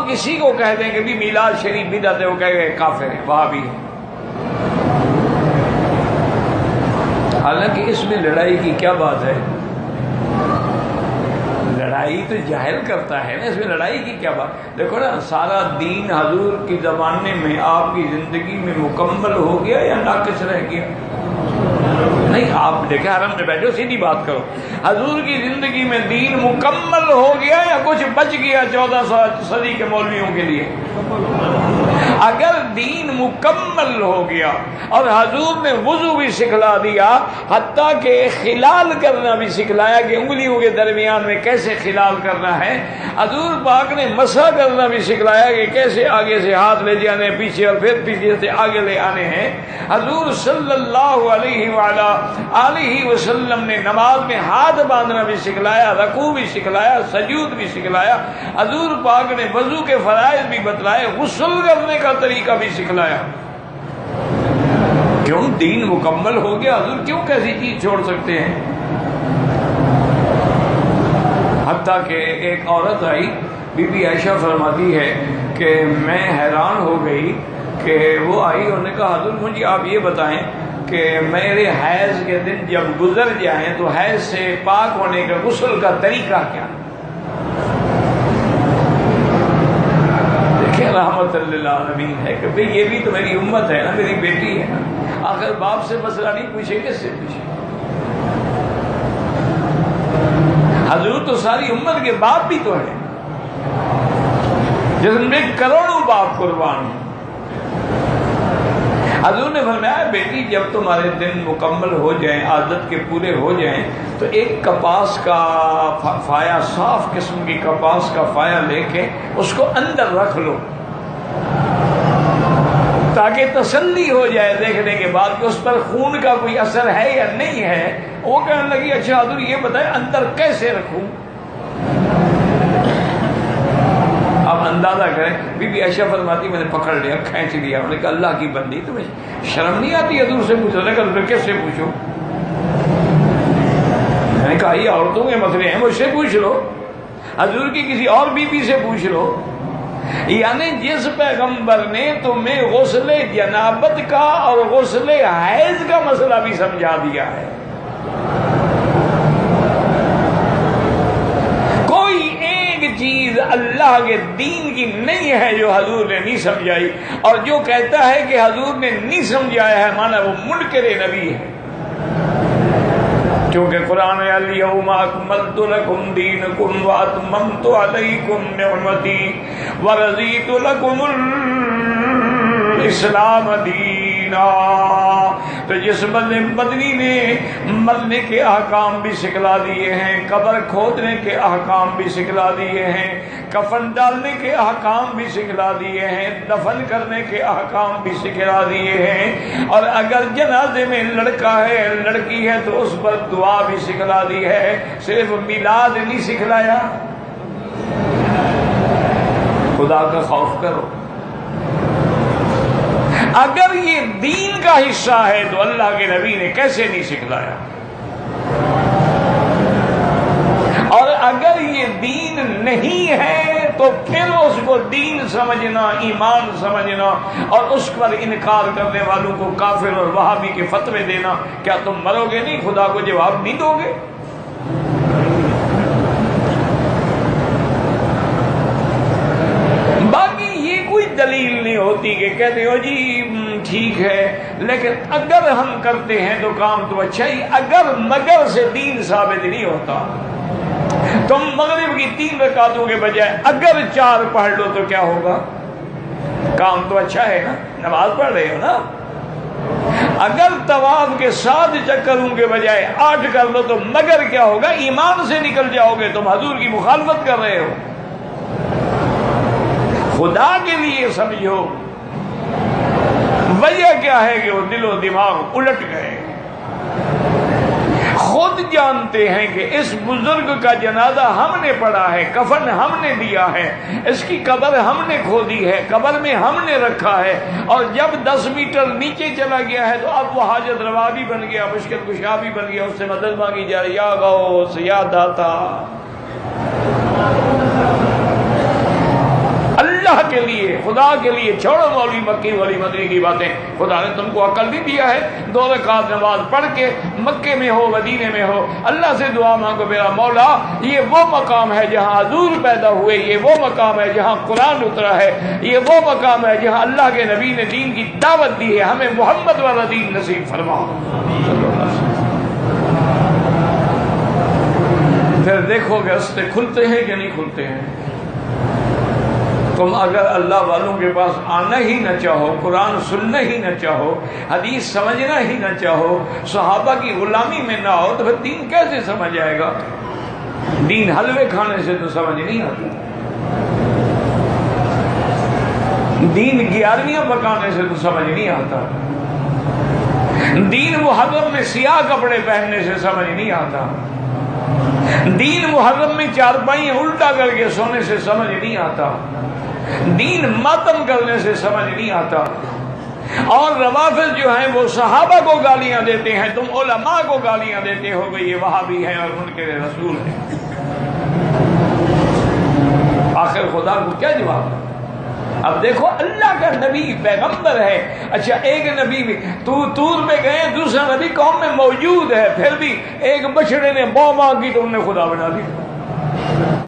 آپ کسی کو کہہ دیں کہ بھی میلاد شریف بدعت ہے، وہ کہے گا کافر ہے، وہابی ہے۔ حالانکہ اس میں لڑائی کی کیا بات ہے؟ لڑائی تو جاہل کرتا ہے نا، اس میں لڑائی کی کیا بات؟ دیکھو نا، سارا دین حضور کی زمانے میں آپ کی زندگی میں مکمل ہو گیا یا ناقص رہ گیا؟ نہیں، آپ دیکھیں حرم میں بیٹھو، سیدھی بات کرو، حضور کی زندگی میں دین مکمل ہو گیا یا کچھ بچ گیا 14 صدی کے مولویوں کے لیے؟ اگر دین مکمل ہو گیا اور حضور نے وضو بھی سکھلا دیا، حتیٰ کہ خلال کرنا بھی سکھلایا کہ انگلیوں کے درمیان میں کیسے خلال کرنا ہے، حضور پاک نے مسح کرنا بھی سکھلایا کہ کیسے آگے سے ہاتھ لے جانے پیچھے اور پھر پیچھے سے آگے لے آنے ہیں، حضور صلی اللہ علیہ وآلہ وسلم نے نماز میں ہاتھ باندھنا بھی سکھلایا، رکوع بھی سکھلایا، سجود بھی سکھلایا، حضور پاک نے وضو کے فرائض بھی بتلائے، غسل کرنے کا طریقہ بھی سکھلایا۔ کیوں؟ دین مکمل ہو گیا، حضور کیوں کیسی چیز چھوڑ سکتے ہیں؟ حتیٰ کہ ایک عورت آئی، بی بی عائشہ فرماتی ہے کہ میں حیران ہو گئی کہ وہ آئی، انہوں نے کہا حضور مجھے آپ یہ بتائیں کہ میرے حیض کے دن جب گزر جائیں تو حیض سے پاک ہونے کا غسل کا طریقہ کیا؟ دیکھیں رحمت للعالمین ہے کہ بھئی یہ بھی تو میری امت ہے نا، میری بیٹی ہے نا، آخر باپ سے مسئلہ نہیں پوچھے کس سے پوچھے؟ حضور تو ساری امت کے باپ بھی تو ہے، جس میں کروڑوں باپ قربان ہیں۔ حضور نے فرمایا بیٹی جب تمہارے دن مکمل ہو جائیں، عادت کے پورے ہو جائیں، تو ایک کپاس کا فایا، صاف قسم کی کپاس کا فایا لے کے اس کو اندر رکھ لو تاکہ تسلی ہو جائے دیکھنے کے بعد کہ اس پر خون کا کوئی اثر ہے یا نہیں ہے۔ وہ کہنے لگی اچھا حضور یہ بتائیں اندر کیسے رکھوں؟ اب اندازہ کریں، بی بی عائشہ فرماتی میں نے پکڑ لیا، کھینچ لیا، انہوں نے کہا اللہ کی بندی تمہیں شرم نہیں آتی حضور سے پوچھو؟ نے کہا کس سے پوچھو؟ میں نے کہا یہ عورتوں کے مسئلے ہیں، مجھ سے پوچھ لو، حضور کی کسی اور بی بی سے پوچھ لو۔ یعنی جس پیغمبر نے تمہیں غسل جنابت کا اور غسل حیض کا مسئلہ بھی سمجھا دیا ہے، کوئی ایک چیز اللہ کے دین کی نہیں ہے جو حضور نے نہیں سمجھائی، اور جو کہتا ہے کہ حضور نے نہیں سمجھایا ہے مانا وہ منکر نبی ہے، کیونکہ قرآن الیوم اکملت لکم دینکم واتممت علیکم نعمتی ورضیت لکم الاسلام دینا۔ تو جس مدنی نے مرنے کے احکام بھی سکھلا دیے ہیں، قبر کھودنے کے احکام بھی سکھلا دیے ہیں، کفن ڈالنے کے احکام بھی سکھلا دیے ہیں، دفن کرنے کے احکام بھی سکھلا دیے ہیں، اور اگر جنازے میں لڑکا ہے لڑکی ہے تو اس پر دعا بھی سکھلا دی ہے، صرف میلاد نہیں سکھلایا۔ خدا کا خوف کرو، اگر یہ دین کا حصہ ہے تو اللہ کے نبی نے کیسے نہیں سکھلایا؟ اور اگر یہ دین نہیں ہے تو پھر اس کو دین سمجھنا، ایمان سمجھنا اور اس پر انکار کرنے والوں کو کافر اور وہابی کے فتوے دینا، کیا تم مرو گے نہیں؟ خدا کو جواب نہیں دو گے؟ باقی یہ کوئی دلیل نہیں ہوتی کہ کہتے ہو جی ٹھیک ہے، لیکن اگر ہم کرتے ہیں تو کام تو اچھا ہی، اگر مگر سے دین ثابت نہیں ہوتا۔ تم مغرب کی 3 رکعتوں کے بجائے اگر 4 پڑھ لو تو کیا ہوگا؟ کام تو اچھا ہے نا، نماز پڑھ رہے ہو نا۔ اگر طواف کے 7 چکروں کے بجائے 8 کر لو تو مگر کیا ہوگا؟ ایمان سے نکل جاؤ گے، تم حضور کی مخالفت کر رہے ہو۔ خدا کے لیے سمجھو وجہ کیا ہے کہ وہ دل و دماغ الٹ گئے۔ خود جانتے ہیں کہ اس بزرگ کا جنازہ ہم نے پڑھا ہے، کفن ہم نے دیا ہے، اس کی قبر ہم نے کھودی ہے، قبر میں ہم نے رکھا ہے، اور جب 10 میٹر نیچے چلا گیا ہے تو اب وہ حاجت روا بھی بن گیا، مشکل کشا بھی بن گیا، اس سے مدد مانگی جا رہی، یا غوث یا داتا۔ اللہ اللہ کے لیے، خدا کے لیے چھوڑو مولوی مکی والی مدنی کی باتیں، خدا نے تم کو عقل نہیں دیا ہے؟ 2 رکعت نماز پڑھ کے مکے میں ہو مدینے میں ہو، اللہ سے دعا مانگو میرا مولا یہ وہ مقام ہے جہاں حضور پیدا ہوئے، یہ وہ مقام ہے جہاں قرآن اترا ہے، یہ وہ مقام ہے جہاں اللہ کے نبی نے دین کی دعوت دی ہے، ہمیں محمد والا دین نصیب فرما۔ پھر دیکھو گے راستے کھلتے ہیں کہ نہیں کھلتے ہیں۔ تم اگر اللہ والوں کے پاس آنا ہی نہ چاہو، قرآن سننا ہی نہ چاہو، حدیث سمجھنا ہی نہ چاہو، صحابہ کی غلامی میں نہ ہو، تو پھر دین کیسے سمجھ آئے گا؟ دین حلوے کھانے سے تو سمجھ نہیں آتا، دین 11ویاں پکانے سے تو سمجھ نہیں آتا، دین محرم میں سیاہ کپڑے پہننے سے سمجھ نہیں آتا، دین محرم میں چارپائیاں الٹا کر کے سونے سے سمجھ نہیں آتا، دین ماتم کرنے سے سمجھ نہیں آتا۔ اور روافض جو ہیں وہ صحابہ کو گالیاں دیتے ہیں، تم علماء کو گالیاں دیتے ہو کہ یہ وہابی ہیں اور منکر رسول ہیں۔ آخر خدا کو کیا جواب ہے؟ اب دیکھو اللہ کا نبی پیغمبر ہے، اچھا ایک نبی بھی تور میں گئے، دوسرا نبی قوم میں موجود ہے، پھر بھی ایک بچڑے نے ماں کی تو انہوں نے خدا بنا دی۔